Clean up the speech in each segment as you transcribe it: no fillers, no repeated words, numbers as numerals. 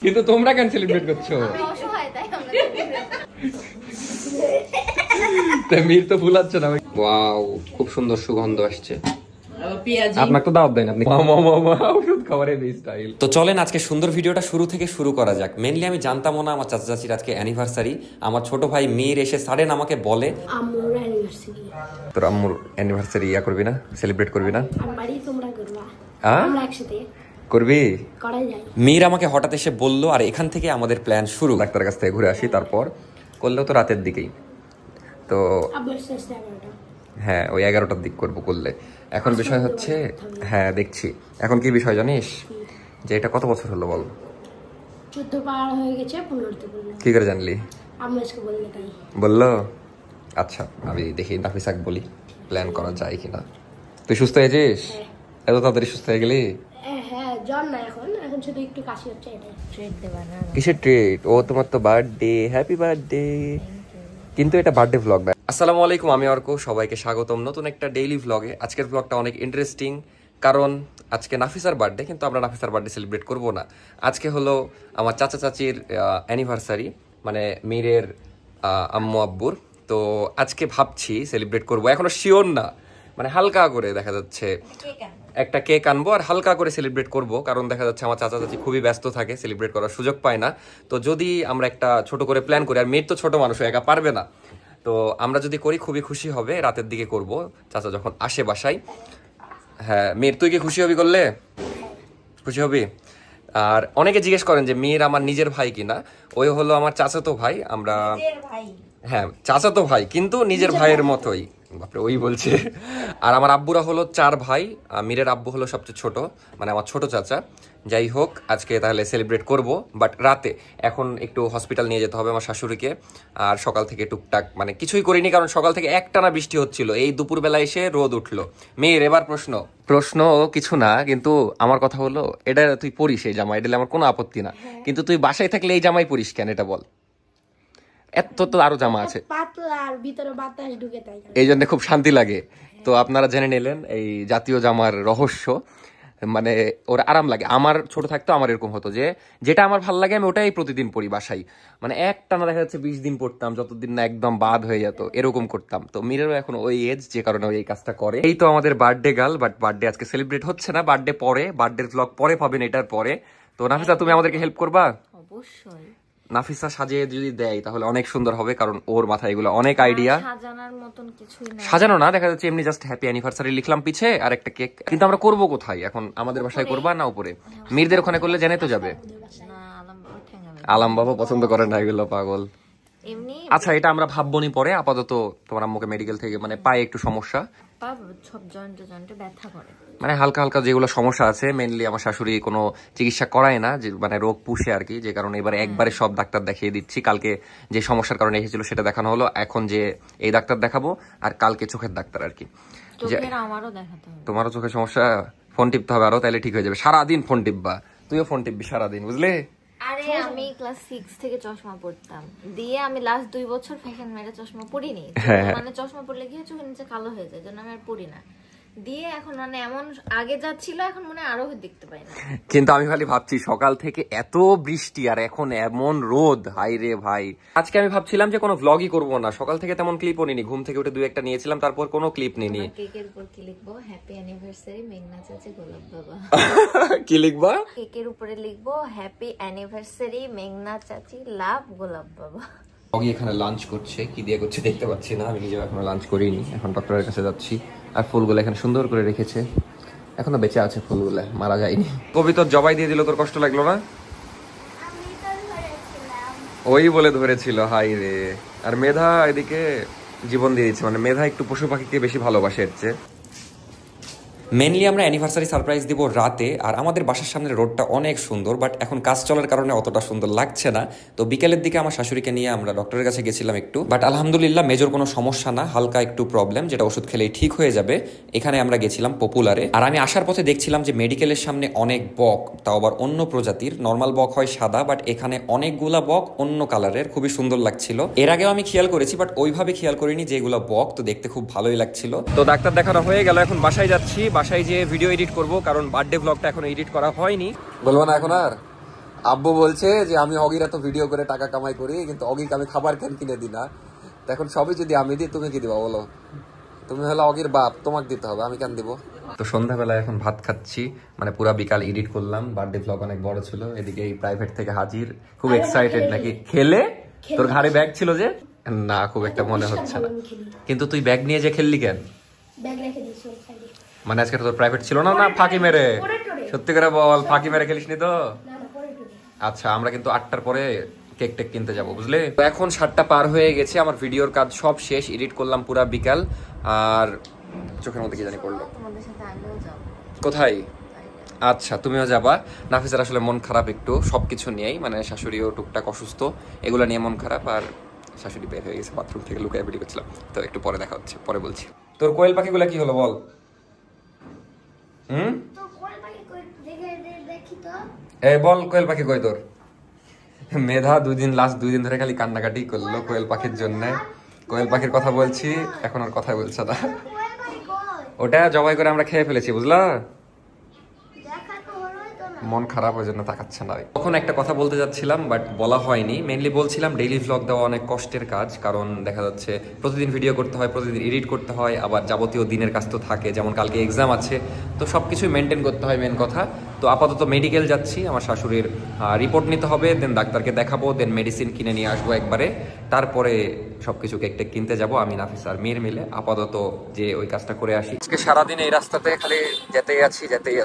কিন্তু তোমরা কেন সেলিব্রেট করছো? মীর তো ভুলাচ্ছে না। ওয়াও, খুব সুন্দর সুগন্ধ আসছে। আপনাকে তো দাওয়াত দেন আপনি। ওষুধ খাবারের স্টাইল। তো চলেন আজকে সুন্দর ভিডিওটা শুরু থেকে শুরু করা যাক। মেইনলি আমি জানতাম না আমার চাচা চাচির আজকে অ্যানিভার্সারি। আমার ছোট ভাই মীর এসে সাডেন আমাকে বলে আম্মুর অ্যানিভার্সারি। তোর আম্মুর অ্যানিভার্সারি করবি না, সেলিব্রেট করবি না? আমারই তোমরা করবা, আমরা একসাথে করবি, করা যায়। মীর আমাকে হঠাৎ এসে বললো, আর এখান থেকে আমাদের প্ল্যান শুরু। ডাক্তারের কাছ থেকে ঘুরে আসি, তারপর করলেও তো রাতের দিকেই, তো হ্যাঁ ওই 11টার দিক করবো করলে। এখন বিষয় হচ্ছে, হ্যাঁ দেখছি এখন কি বিষয় জানিস, যে এটা কত বছর হলো বল? 14 পার হয়ে গেছে, 15 কি করে জানলি? আম্মাকে বললে তাই বললো। আচ্ছা আমি দেখি নাফিসাক বলি প্ল্যান করা যায় কিনা। তুই সুস্থ হয়েছিস? এত তাড়াতাড়ি সুস্থ হয়ে গেলি? হ্যাঁ জ্বর না, এখন শুধু একটু কাশি হচ্ছে, এটাই। ট্রিট দেবা না? কিসের ট্রিট? ও তোমার তো বার্থডে, হ্যাপি বার্থডে। কিন্তু এটা বার্থডে ভ্লগ না। আসসালামু আলাইকুম, আমি অর্ক, সবাইকে স্বাগতম নতুন একটা ডেইলি ভ্লগে। আজকের ভ্লগটা অনেক ইন্টারেস্টিং, কারণ আজকে নাফিসার বার্থডে, কিন্তু আমরা নাফিসার বার্থডে সেলিব্রেট করব না। আজকে হলো আমার চাচা চাচির অ্যানিভার্সারি, মানে মীরের আম্মু আব্বুর। তো আজকে ভাবছি সেলিব্রেট করব, এখনো শিওর না, মানে হালকা করে দেখা যাচ্ছে একটা কেক আনবো আর হালকা করে সেলিব্রেট করব, কারণ দেখা যাচ্ছে আমার চাচা চাচি খুবই ব্যস্ত থাকে, সেলিব্রেট করার সুযোগ পায় না। তো যদি আমরা একটা ছোট করে প্ল্যান করি, আর মেয়ের তো ছোট মানুষ, একা পারবে না, তো আমরা যদি করি খুবই খুশি হবে। রাতের দিকে করব, চাচা যখন আসে বাসায়। হ্যাঁ মেয়ের, তুই কি খুশি হবি করলে? খুশি হবি? আর অনেকে জিজ্ঞেস করেন যে মেয়ের আমার নিজের ভাই কিনা। ওই হলো আমার চাচাতো ভাই, আমরা হ্যাঁ চাচাতো ভাই, কিন্তু নিজের ভাইয়ের মতোই। বাপরে, ওই বলছে। আর আমার আব্বুরা হলো 4 ভাই, মীরের আব্বু হলো সবচেয়ে ছোট, মানে আমার ছোট চাচা। যাই হোক, আজকে তাহলে সেলিব্রেট করব, বাট রাতে। এখন একটু হসপিটাল নিয়ে যেতে হবে আমার শাশুড়িকে, আর সকাল থেকে টুকটাক মানে কিছুই করিনি, কারণ সকাল থেকে একটানা বৃষ্টি হচ্ছিল, এই দুপুরবেলা এসে রোদ উঠলো। মেয়ের এবার প্রশ্ন কিছু না, কিন্তু আমার কথা হলো, এটা তুই পরিস এই জামা, এটা আমার কোনো আপত্তি না, কিন্তু তুই বাসায় থাকলে এই জামাই পরিস কেন, এটা বল। এত তো আরো জামা আছে, এই জন্য খুব শান্তি লাগে। তো আপনারা জেনে নিলেন এই জাতীয় জামার রহস্য, মানে ওর আরাম লাগে। আমার ছোট থাকতো আমার এরকম হতো যে যেটা আমার ভালো লাগে আমি ওটাই প্রতিদিন পড়ি বাসায়, মানে একটানা দেখা যাচ্ছে 20 দিন পড়তাম, যতদিন না একদম বাদ হয়ে যেত, এরকম করতাম। তো মীরেরও এখন ওই এজ, যে কারণে ওই কাজটা করে। এই তো আমাদের বার্থডে গার্ল, বাট বার্থডে আজকে সেলিব্রেট হচ্ছে না, বার্থডে পরে, বার্থডে ব্লগ পরে পাবেন এটার পরে। তো নাফিসা, তুমি আমাদেরকে হেল্প করবা? অবশ্যই। নাফিসা সাজিয়ে যদি দেয় তাহলে অনেক সুন্দর হবে, কারণ ওর মাথায় এগুলো অনেক আইডিয়া। সাজানোর মতন কিছুই না, সাজানো না, দেখা যাচ্ছে এমনি জাস্ট হ্যাপি অ্যানিভার্সারি লিখলাম পিছে আর একটা কেক। কিন্তু আমরা করব কোথায় এখন? আমাদের বাসায় করবা না উপরে? মীরদের ওখানে করলে জেনে তো যাবে। আলাম বাবা পছন্দ করে না এগুলো, পাগল। আচ্ছা এটা আমরা ভাববনি পরে, আপাতত তোমার আম্মুকে মেডিকেল থেকে, মানে পায়ে একটু সমস্যা, মানে হালকা হালকা যেগুলো সমস্যা আছে। মেইনলি আমার শাশুড়ি কোনো চিকিৎসা করায় না, যে মানে রোগ পুষে আর কি, যে কারণে এবার একবারে সব ডাক্তার দেখিয়ে দিচ্ছি। কালকে যে সমস্যার কারণে এসেছিল সেটা দেখানো হলো, এখন যে এই ডাক্তার দেখাবো, আর কালকে চোখের ডাক্তার আর কি। তোমারও চোখের সমস্যা? ফোন টিপতে হবে আরো, তাহলে ঠিক হয়ে যাবে। সারাদিন ফোন টিপবা, তুইও ফোন টিপবি সারাদিন, বুঝলে? আরে আমি ক্লাস 6 থেকে চশমা পড়তাম, দিয়ে আমি লাস্ট 2 বছর ফ্যাশন মেরে চশমা পরিনি, মানে চশমা পরলে কি চোখের নিচে কালো হয়ে যায়, জন্য আমি আর পরি না। দিয়ে এখন মানে এমন আগে যা ছিল এখন মনে আরো দেখতে পাই না। কিন্তু আমি খালি ভাবছি সকাল থেকে এত বৃষ্টি আর এখন এমন রোদ, হাই রে ভাই। আজকে আমি ভাবছিলাম যে কোনো ভ্লগই করব না, সকাল থেকে তেমন ক্লিপও নিনি, ঘুম থেকে উঠে 2-1টা নিয়েছিলাম, তারপর কোনো ক্লিপ নিনি। কেকের উপর কি লিখবো? হ্যাপি অ্যানিভার্সারি মেঘনা চাচি গোলাপ বাবা। কি লিখবা? কেকের উপরে লিখবো হ্যাপি অ্যানিভার্সারি মেঘনা চাচি লাভ গোলাপ বাবা। এখানে লাঞ্চ করছে, কি দিয়ে করছে দেখতে পাচ্ছি না, আমি নিজেও এখনো লাঞ্চ করিনি, এখন ডক্টরের কাছে যাচ্ছি। আর ফুলগুলো এখানে সুন্দর করে রেখেছে, এখনো বেঁচে আছে ফুলগুলো, মারা যায়নি। কবি তোর জবাই দিয়ে দিল, তোর কষ্ট লাগলো না? ওই বলে ধরেছিল, হাই রে। আর মেধা এদিকে জীবন দিয়ে দিচ্ছে, মানে মেধা একটু পশু পাখিকে বেশি ভালোবাসে এর চেয়ে। মেনলি আমরা অ্যানিভার্সারি সারপ্রাইজ দিব রাতে, আর আমাদের বাসার সামনের রোডটা অনেক সুন্দর, বাট এখন কাজ চলার কারণে অতটা সুন্দর লাগছে না। তো বিকেলের দিকে আমার শাশুড়িকে নিয়ে আমরা ডক্টরের কাছে গেছিলাম একটু, বাট আলহামদুলিল্লাহ মেজর কোনো সমস্যা না, হালকা একটু প্রবলেম, যেটা ওষুধ খেলেই ঠিক হয়ে যাবে। এখানে আমরা গেছিলাম পপুলারে, আর আমি আসার পথে দেখছিলাম যে মেডিকেলের সামনে অনেক বক, তাও আবার অন্য প্রজাতির। নর্মাল বক হয় সাদা, বাট এখানে অনেকগুলা বক অন্য কালারের, খুবই সুন্দর লাগছিল। এর আগেও আমি খেয়াল করেছি, বাট ওইভাবে খেয়াল করিনি যেগুলো বক, তো দেখতে খুব ভালোই লাগছিল। তো ডাক্তার দেখানো হয়ে গেল, এখন বাসায় যাচ্ছি। বাসায় যে ভিডিও এডিট করব, কারণ বার্থডে ব্লগটা এখন এডিট করা হয়নি। বলবো না এখন আর। আব্বু বলছে যে আমি অগিরা তো ভিডিও করে টাকা কামাই করি, কিন্তু অগিকে আমি খাবার কেন কিনে দিই না। তো এখন সবই যদি আমি দিই, তুমি কি দিবা বলো? তুমি হলো অগির বাপ, তোমাকে দিতে হবে, আমি কেন দিব? তো সন্ধ্যাবেলায় এখন ভাত খাচ্ছি, মানে পুরা বিকাল এডিট করলাম। বার্থডে ব্লগ অনেক বড় ছিল। এদিকে এই প্রাইভেট থেকে হাজির, খুব এক্সাইটেড নাকি? খেলে তোর ঘাড়ে ব্যাগ ছিল যে? না, খুব একটা মনে হচ্ছে না। কিন্তু তুই ব্যাগ নিয়ে যে খেললি কেন? মানে আজকে তোর প্রাইভেট ছিল না? না ফাঁকি মেরে? সত্যি করে বল, ফাঁকি মেরে খেলিসনি তো? আচ্ছা, আমরা কিন্তু 8টার পরে কেক টেক কিনতে যাবো, বুঝলে? তো এখন 7টা পার হয়ে গেছে, আমার ভিডিওর কাজ সব শেষ, এডিট করলাম পুরা বিকাল। আর চোখের মধ্যে কি জানি পড়লো। কোথায়? আচ্ছা, তুমিও যাবা। নাফিসার আসলে মন খারাপ একটু, সবকিছু নিয়েই, মানে শাশুড়িও টুকটাক অসুস্থ, এগুলো নিয়ে মন খারাপ। আর শাশুড়ি বের হয়ে গেছে বাথরুম থেকে, লুকায় ভিডিও করছিলাম। তো একটু পরে দেখা হচ্ছে, পরে বলছি। তোর কোয়েল পাখিগুলো কি হলো বল? বল, কোয়েল পাখি কই তোর? মেধা লাস্ট 2 দিন ধরে খালি কান্নাকাটি করলো কোয়েল পাখির জন্য। কোয়েল পাখির কথা বলছি, এখন আর কথা বলছে না। ওটা জবাই করে আমরা খেয়ে ফেলেছি, বুঝলা? মন খারাপ, ওই জন্য তাকাচ্ছে না। তখন একটা কথা বলতে যাচ্ছিলাম, বাট বলা হয়নি। মেইনলি বলছিলাম ডেইলি ভ্লগ দেওয়া অনেক কষ্টের কাজ, কারণ দেখা যাচ্ছে প্রতিদিন ভিডিও করতে হয়, প্রতিদিন এডিট করতে হয়, আবার যাবতীয় দিনের কাজ তো থাকে, যেমন কালকে এক্সাম আছে, তো সব কিছুই মেনটেন করতে হয়, মেন কথা। তো আপাতত মেডিকেল যাচ্ছি, আমার শাশুড়ির রিপোর্ট নিতে হবে, দেন ডাক্তারকে দেখাবো, দেন মেডিসিন কিনে নিয়ে আসবো একবারে, তারপরে সবকিছু কেক টেক কিনতে যাবো আমি, নাফিস আর মেয়ের মিলে। আপাতত যে ওই কাজটা করে আসি। আজকে সারাদিন এই রাস্তাতে খালি যেতেই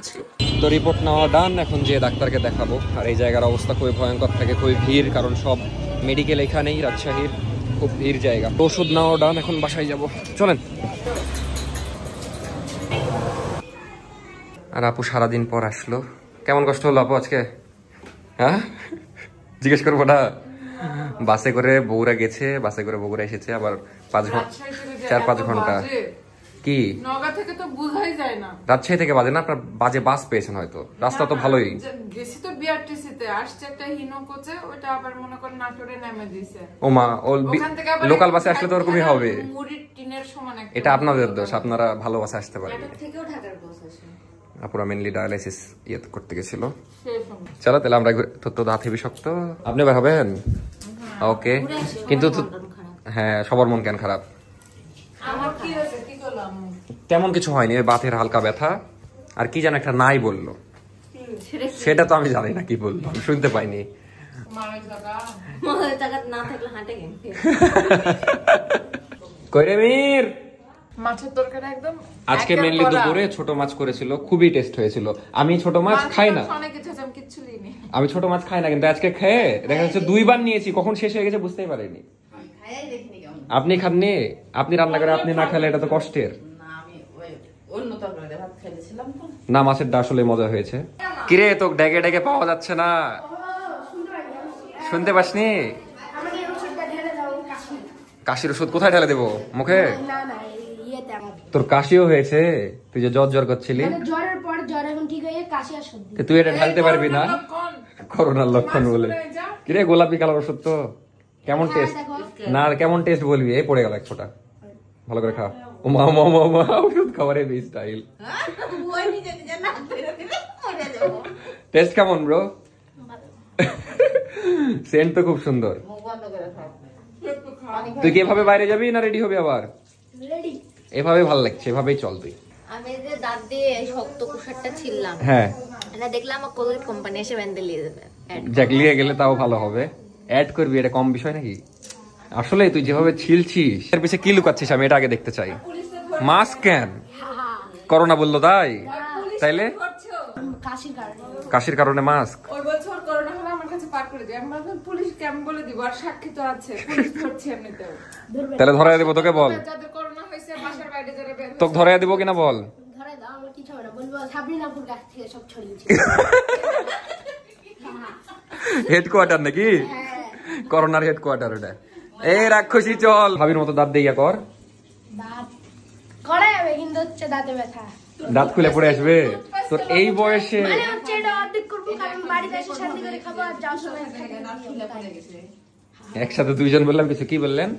আছি। তো রিপোর্ট নেওয়া ডান, এখন যে ডাক্তারকে দেখাবো। আর এই জায়গার অবস্থা খুবই ভয়ঙ্কর থাকে, খুবই ভিড়, কারণ সব মেডিকেল এখানেই, রাজশাহীর খুব ভিড় জায়গা। ওষুধ নেওয়া ডান, এখন বাসায় যাব, চলেন। আর আপু সারাদিন পর আসলো, কেমন কষ্ট হলো আপু আজকে? হ্যাঁ, জিজ্ঞেস করবো না? বাসে করে বগুড়া গেছে, বাসে করে বগুড়া এসেছে, আবার 4-5 ঘন্টা। কি নওগাঁ থেকে তো বুঝাই যায় না, রাজশাহী থেকে বাজে না? আপনার বাজে বাস পেয়েছেন হয়তো, রাস্তা তো ভালোই। গেছি তো বিআরটিসি তে, আসছে একটা হিনো কোচে, ওটা আবার মনে করেন নাটোরে নেমে দিয়েছে। ওমা, লোকাল বাসে আসলে তো ওরকমই হবে। মুড়ির টিনের সমান একটা। এটা আপনাদের দোষ, আপনারা ভালো বাসে আসতে পারেন। এটা থেকেও ঢাকার বাস আসে। আপুরা মেনলি ডায়ালাইসিস করতে গেছিল। চলো তাহলে আমরা তো দাঁত হেবি শক্ত। আপনি বের হবেন? ওকে, কিন্তু হ্যাঁ, সবার মন কেন খারাপ? তেমন কিছু হয়নি, ওই বাতের হালকা ব্যথা, আর কি যেন একটা নাই বললো, সেটা তো আমি জানি না কি বললো, আমি শুনতে পাইনি। কইরে মির, মাছের তরকারি একদম আজকে মেনলি দুপুরে ছোট মাছ করেছিল, খুবই টেস্ট হয়েছিল। আমি ছোট মাছ খাই না, আমি ছোট মাছ খাই না, কিন্তু আজকে খেয়ে দেখা যাচ্ছে 2 বার নিয়েছি, কখন শেষ হয়ে গেছে বুঝতেই পারিনি। আপনি খাননি? আপনি রান্না করে আপনি না খেলে এটা তো কষ্টের না। মাছেরটা আসলে মজা হয়েছে। কিরে, তো ডেকে ডেকে পাওয়া যাচ্ছে না, শুনতে পাসনি? কাশির ওষুধ কোথায় ঢেলে দেবো? মুখে? তোর কাশিও হয়েছে? তুই যে জ্বর করছিলি, তুই এটা ঢালতে পারবি না? করোনার লক্ষণ বলে। কিরে, গোলাপি কালার ওষুধ তো, কেমন টেস্ট? না কেমন টেস্ট বলবি? এই পড়ে গেল এক ফোঁটা, ভালো করে খা। ও মা মা মা, ওষুধ খাবারের এই স্টাইল। টেস্ট কেমন ব্রো? সেন্ট তো খুব সুন্দর। তুই কি এভাবে বাইরে যাবি না রেডি হবি আবার? এভাবে ভালো লাগছে, এভাবেই চল তুই। আমি যে দাঁত দিয়ে শক্ত কুশারটা ছিললাম, হ্যাঁ, এটা দেখলাম আমার কোলগেট কোম্পানি এসে বেঁধে নিয়ে যাবে। যাক, লিয়ে গেলে তাও ভালো হবে। অ্যাড করবি, এটা কম বিষয় নাকি? আসলে তুই যেভাবে ছিলছিস, এর পিছে কি লুকাচ্ছিস আমি এটা আগে দেখতে চাই। মাস্ক কেন? করোনা বললো তাই? তাইলে কাশির কারণে মাস্ক? ওই বছর করোনা হলো আমার কাছে পার করে দিই, আমি বললাম পুলিশ কেমন বলে দিব, আর সাক্ষী তো আছে, পুলিশ ধরছে এমনিতেও। তাহলে ধরায় দেব তোকে, বল। যাদের করোনা হইছে বাসার বাইরে যারা বের হইছে তোকে ধরায় দেব কিনা বল? ধরায় দাও, আমি কিছু হবে না, বলবো সাবরিনাপুর কাছ থেকে সব ছড়িয়েছে। হেডকোয়ার্টার নাকি? করোনার হেডকোয়ার্টার ওটা। এই রাক্ষসী, চল ভাবির মতো দাঁত দেইয়া কর। দাঁত করে যাবে, কিন্তু হচ্ছে দাঁতে ব্যথা, দাঁত খুলে পড়ে আসবে তোর এই বয়সে। মানে হচ্ছে এটা অর্ধেক করব, কারণ বাড়িতে এসে শান্তি করে খাবো, আর যাওয়ার সময় দাঁত খুলে পড়ে গেছে। একসাথে দুইজন বললাম কিছু, কি বললেন?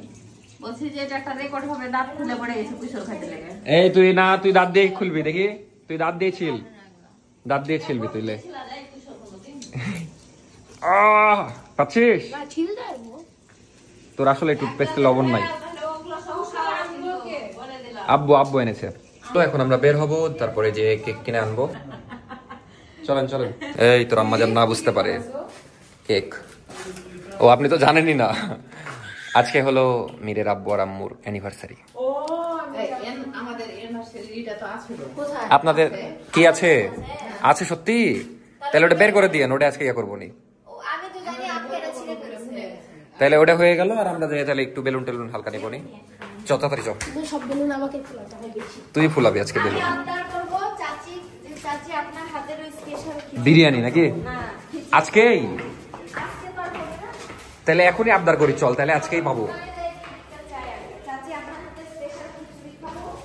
বলছি যে এটা একটা রেকর্ড হবে, দাঁত খুলে পড়ে গেছে কুশল খাইতে লাগে। এই তুই না, তুই দাঁত দিয়ে খুলবি দেখি, তুই দাঁত দিয়েছিল, দাঁত দিয়ে ছিলবি তুইলে। পাচ্ছিস? তোর আসলে টুথপেস্টে লবণ নাই। আব্বু আব্বু এনেছে। তো এখন আমরা বের হব, তারপরে যে কেক কিনে আনবো। চলেন চলেন। এই তোর আম্মা যেন না বুঝতে পারে কেক। ও আপনি তো জানেনই না, আজকে হলো মীরের আব্বু আর আম্মুর অ্যানিভার্সারি। আপনাদের কি আছে? আছে সত্যি? তাহলে ওটা বের করে দিয়ে, ওটা আজকে ইয়ে করবো নি। তাহলে ওটা হয়ে গেল, আর আমরা যাই তাহলে একটু বেলুন টেলুন হালকা নিবো নি। তাড়াতাড়ি চল। তুই ফুলাবি আজকে বেলুন। বিরিয়ানি নাকি আজকেই? তাহলে এখনই আবদার করি, চল তাহলে আজকেই পাবো।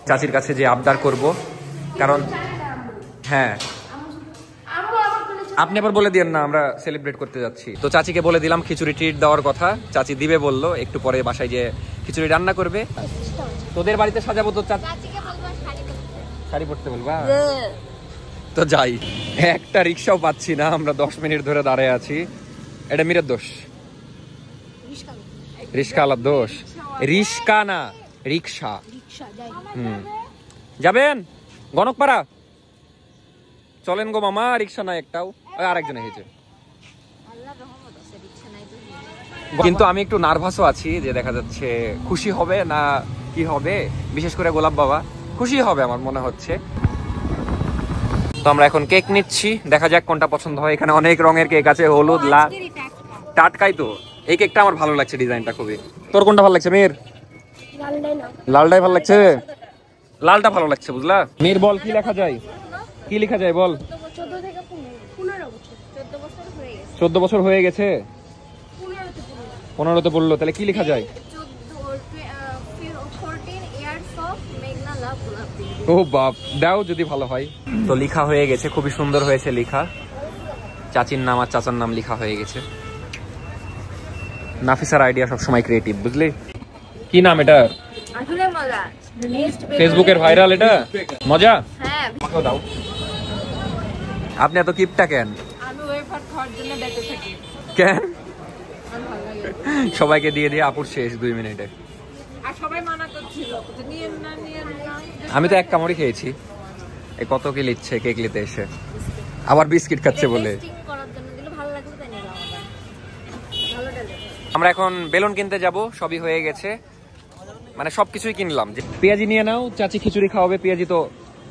চাচির কাছে যে আবদার করব, কারণ হ্যাঁ আপনি আবার বলে দিয়েন না আমরা সেলিব্রেট করতে যাচ্ছি। তো চাচিকে বলে দিলাম খিচুড়ি ট্রিট দেওয়ার কথা, চাচি দিবে বললো, একটু পরে বাসায় যে খিচুড়ি রান্না করবে। তোদের বাড়িতে সাজাবো তো শাড়ি পরতে বলবা? তো যাই, একটা রিক্সাও পাচ্ছি না, আমরা 10 মিনিট ধরে দাঁড়ায় আছি। এটা মীরের দোষ, রিক্সাওয়ালার দোষ। রিক্সা না রিক্সা। যাবেন গণকপাড়া? চলেন গো মামা, রিক্সা নাই একটাও। আরেকজন এসেছে, কিন্তু আমি একটু নার্ভাসও আছি যে দেখা যাচ্ছে খুশি হবে না কি হবে। বিশেষ করে গোলাপ বাবা খুশি হবে আমার মনে হচ্ছে। তো আমরা এখন কেক নিচ্ছি, দেখা যাক কোনটা পছন্দ হয়। এখানে অনেক রঙের কেক আছে, হলুদ লাল। টাটকাই তো। এই কেকটা আমার ভালো লাগছে, ডিজাইনটা খুবই। তোর কোনটা ভালো লাগছে মীর? লালটাই ভালো লাগছে, লালটা ভালো লাগছে বুঝলা। মীর বল কি লেখা যায়, কি লেখা যায় বল? 14 বছর হয়ে গেছে, 15তে পড়লো, তাহলে কি লেখা যায়? ও বাপ, দাও যদি ভালো হয়। তো লেখা হয়ে গেছে, খুবই সুন্দর হয়েছে লেখা। চাচির নাম আর চাচার নাম লেখা হয়ে গেছে। নাফিসার আইডিয়া সবসময় ক্রিয়েটিভ, বুঝলি? কি নাম এটা? ফেসবুকের ভাইরাল এটা মজা। দাও। আপনি এত কিপটা কেন? কেন সবাইকে দিয়ে দিয়ে আপুর শেষ 2 মিনিটে। আমি তো এক কামড়ি খেয়েছি। এই কত কি লিচ্ছে কেক নিতে এসে, আবার বিস্কিট খাচ্ছে বলে। আমরা এখন বেলুন কিনতে যাব, সবই হয়ে গেছে, মানে সবকিছুই কিনলাম। পেঁয়াজি নিয়ে নাও, চাচি খিচুড়ি খাওয়াবে, পেঁয়াজি তো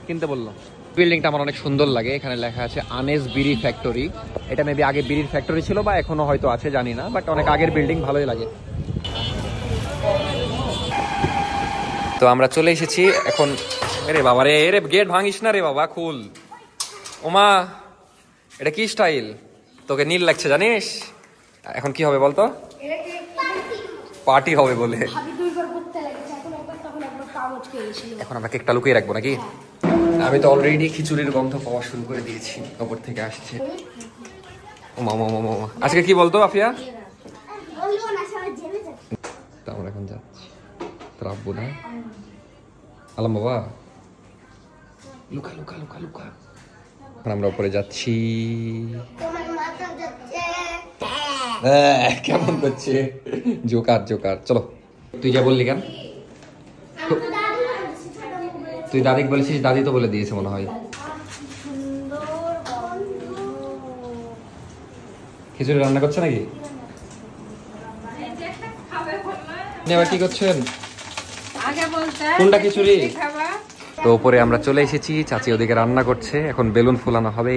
কিনতে বললো। বিল্ডিংটা আমার অনেক সুন্দর লাগে, এখানে লেখা আছে আনেস বিড়ি ফ্যাক্টরি। এটা মেবি আগে বিড়ির ফ্যাক্টরি ছিল বা এখনো হয়তো আছে, জানি না, বাট অনেক আগের বিল্ডিং, ভালোই লাগে। তো আমরা চলে এসেছি এখন। আরে বাবা রে, এরে গেট ভাঙিস না রে বাবা, খুল। ওমা এটা কি স্টাইল, তোকে নীল লাগছে জানিস। এখন কি হবে বলতো? পার্টি হবে বলে। এখন আমরা কেকটা লুকিয়ে রাখবো নাকি? আমি তো অলরেডি খিচুড়ির গন্ধ পাওয়া শুরু করে দিয়েছি, ওপর থেকে আসছে। আজকে কি বলতো আফিয়া? আমরা এখন যাচ্ছি, তোর আব্বু না আলাম বাবা, লুকা লুকা লুকা লুকা। আমরা উপরে যাচ্ছি। কেমন করছে জোকার জোকার। চলো, তুই যা বললি কেন? তুই দাদিকে বলেছিস? দাদি তো বলে দিয়েছে মনে হয়। খিচুড়ি রান্না করছে নাকি? এবার কি করছেন? কোনটা খিচুড়ি? তো উপরে আমরা চলে এসেছি, চাচি ওদিকে রান্না করছে, এখন বেলুন ফুলানো হবে।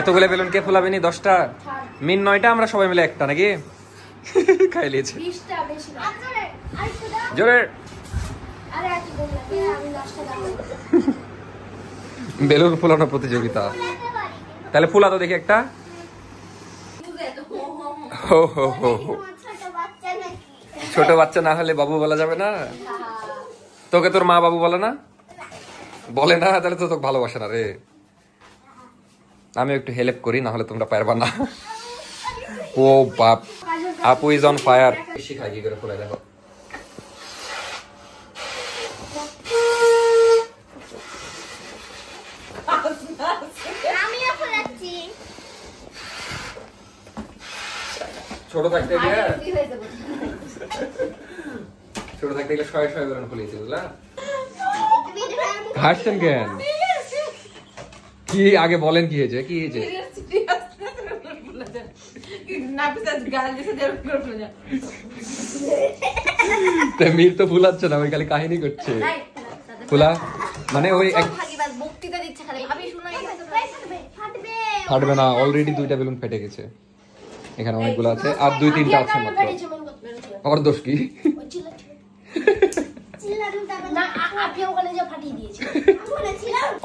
এতগুলো বেলুন কে ফুলাবেনি? 10টা মিন 9টা, আমরা সবাই মিলে একটা নাকি খাই লিয়েছি। জোরে বেলুন ফুলানো প্রতিযোগিতা। তাহলে ফুলা তো দেখি একটা। ছোট বাচ্চা না হলে বাবু বলা যাবে না? তোকে তোর মা বাবু বলে না? বলে না, তাহলে তো তোকে ভালোবাসে না রে। আমি একটু হেল্প করি, না হলে তোমরা পারবা না। ও বাপ, আপু ইজ অন ফায়ার। শিখাই কি করে ফুলাই দেখো। ছোট থাকতে গিয়ে শয়ে শয়ে বেলুন ফুলিয়েছি, বুঝলা? হাসছেন কেন? কি আগে বলেন, কি হয়েছে? কি হয়েছে? মির তো ফুলাচ্ছে না, ওই খালি কাহিনী করছে। ফুলা মানে ওই ফাটবে না, অলরেডি 2টা বেলুন ফেটে গেছে, এখানে অনেকগুলো আছে, আর 2-3টা আছে মাত্র। আমার দোষ কি?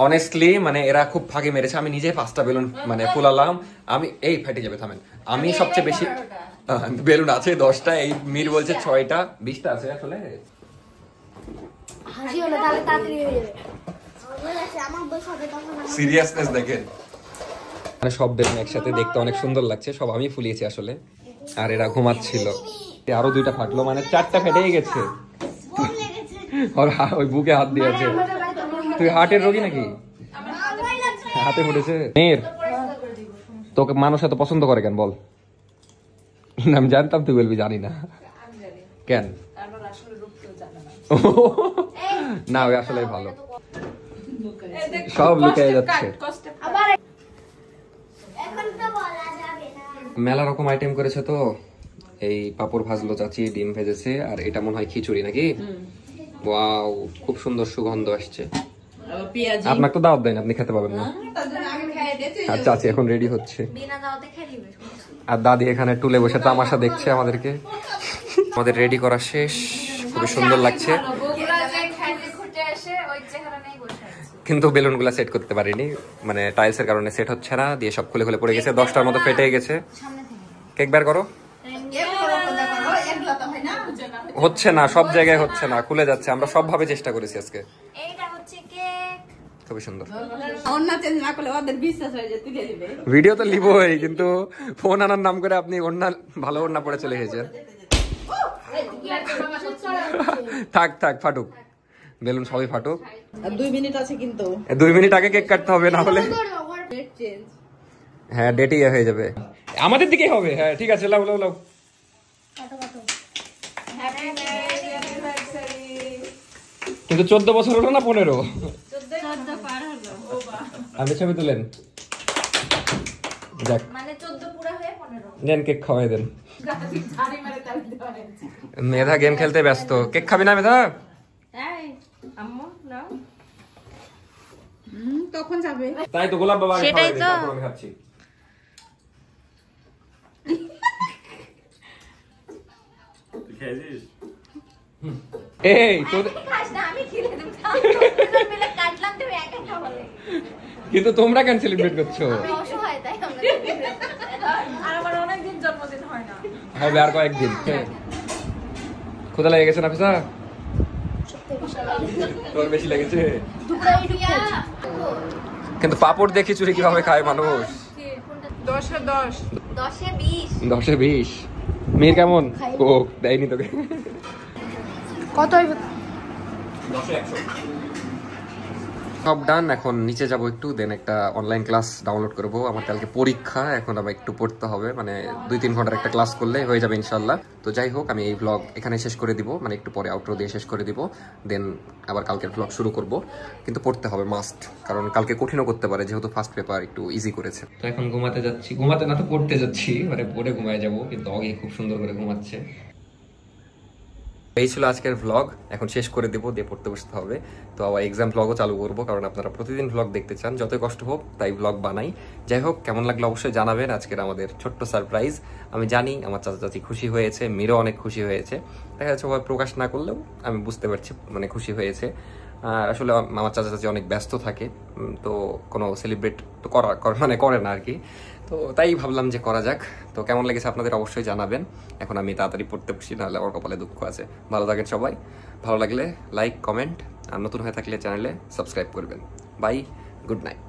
অনেস্টলি মানে এরা খুব ফাঁকি মেরেছে। আমি নিজে 5টা বেলুন মানে ফুলালাম। আমি এই ফেটে যাবে, থামেন। আমি সবচেয়ে বেশি বেলুন আছে 10টা, এই মির বলছে 6টা, 20টা আছে আসলে। সিরিয়াসনেস দেখেন, মানে সব বেলুন একসাথে দেখতে অনেক সুন্দর লাগছে, সব আমি ফুলিয়েছি আসলে। আর এরা ঘুমাচ্ছিল, আরো 2টা ফাটলো, মানে 4টা ফেটেই গেছে। আর ওই বুকে হাত দিয়েছে। তুই হার্টের রোগী নাকি? হাতে ফুটেছে। মেয়ের তোকে মানুষ এত পছন্দ করে কেন বল? আমি জানতাম তুই বলবি জানি না। কেন? না ওই আসলে ভালো, সব লুকিয়ে যাচ্ছে। মেলা রকম আইটেম করেছে তো, এই পাপড় ভাজলো চাচি, ডিম ভেজেছে, আর এটা মনে হয় খিচুড়ি নাকি? ওয়াও, খুব সুন্দর সুগন্ধ আসছে। আপনাকে তো দাওয়াত দেন, আপনি খেতে পাবেন না। আর চাচি এখন রেডি হচ্ছে, আর দাদি এখানে টুলে বসে তামাশা দেখছে আমাদেরকে। আমাদের রেডি করা শেষ, খুবই সুন্দর লাগছে, কিন্তু বেলুনগুলা সেট করতে পারিনি, মানে টাইলস এর কারণে সেট হচ্ছে না, দিয়ে সব খুলে খুলে পড়ে গেছে, 10টার মতো ফেটে গেছে। কেক বের করো। হচ্ছে না, সব জায়গায় হচ্ছে না, খুলে যাচ্ছে। আমরা সব ভাবে চেষ্টা করেছি আজকে। খুবই সুন্দর। ভিডিও তো লিবই, কিন্তু ফোন আনার নাম করে আপনি ওড়না, ভালো ওড়না পরে চলে এসেছেন। থাক থাক, ফাটুক বেলুন, সবই ফাটুক। 2 মিনিট আছে কিন্তু, 2 মিনিট আগে কেক কাটতে হবে, না হলে হ্যাঁ ডেটই হয়ে যাবে। আমাদের দিকেই হবে। হ্যাঁ ঠিক আছে, লাও লাও লাও। কিন্তু 14 বছর হলো না 15? আপনি ছবি তুলেন, যাক নেন কেক খাওয়াই দেন। মেধা গেম খেলতে ব্যস্ত। কেক খাবি না মেধা? তখন যাবে। তাই তো গোলাপ বাবা সেটাই তো আমি খাচ্ছি। এই তো কিন্তু তোমরা কেন সেলিব্রেট করছো? হবে আর কয়েকদিন। ক্ষুধা লেগে গেছে নাফিসা? তোর বেশি লেগেছে? কিন্তু পাপড় দেখি চুরি কিভাবে খায় মানুষ। 10-এ 20। মেয়ের কেমন কোক দেয়নি তোকে? কত? 10-এ 100। সব ডান, এখন নিচে যাব একটু, দেন একটা অনলাইন ক্লাস ডাউনলোড করব। আমার কালকে পরীক্ষা, এখন আবার একটু পড়তে হবে, মানে 2-3 ঘন্টার একটা ক্লাস করলে হয়ে যাবে ইনশাল্লাহ। তো যাই হোক, আমি এই ভ্লগ এখানে শেষ করে দিব, মানে একটু পরে আউটরো দিয়ে শেষ করে দিব, দেন আবার কালকের ভ্লগ শুরু করব। কিন্তু পড়তে হবে মাস্ট, কারণ কালকে কঠিনও করতে পারে, যেহেতু ফার্স্ট পেপার একটু ইজি করেছে। তো এখন ঘুমাতে যাচ্ছি, ঘুমাতে না তো পড়তে যাচ্ছি, মানে পড়ে ঘুমায় যাব, কিন্তু অগে খুব সুন্দর করে ঘুমাচ্ছে। এই ছিল আজকের ভ্লগ, এখন শেষ করে দেবো, দিয়ে পড়তে বসতে হবে। তো আবার এক্সাম ভ্লগও চালু করবো, কারণ আপনারা প্রতিদিন ভ্লগ দেখতে চান, যতই কষ্ট হোক তাই ভ্লগ বানাই। যাই হোক, কেমন লাগলো অবশ্যই জানাবেন। আজকের আমাদের ছোট্ট সারপ্রাইজ, আমি জানি আমার চাচা চাচি খুশি হয়েছে, মিরও অনেক খুশি হয়েছে। দেখা যাচ্ছে সবাই প্রকাশ না করলেও আমি বুঝতে পারছি মানে খুশি হয়েছে। আর আসলে আমার চাচা চাচি অনেক ব্যস্ত থাকে, তো কোনো সেলিব্রেট তো মানে করে না আর কি। তো তাই ভাবলাম যে করা যাক। তো কেমন লেগেছে আপনাদের অবশ্যই জানাবেন। এখন আমি তাড়াতাড়ি পড়তে বসি, নাহলে আমার কপালে দুঃখ আছে। ভালো থাকেন সবাই, ভালো লাগলে লাইক কমেন্ট, আর নতুন হয়ে থাকলে চ্যানেলে সাবস্ক্রাইব করবেন। Bye, good night.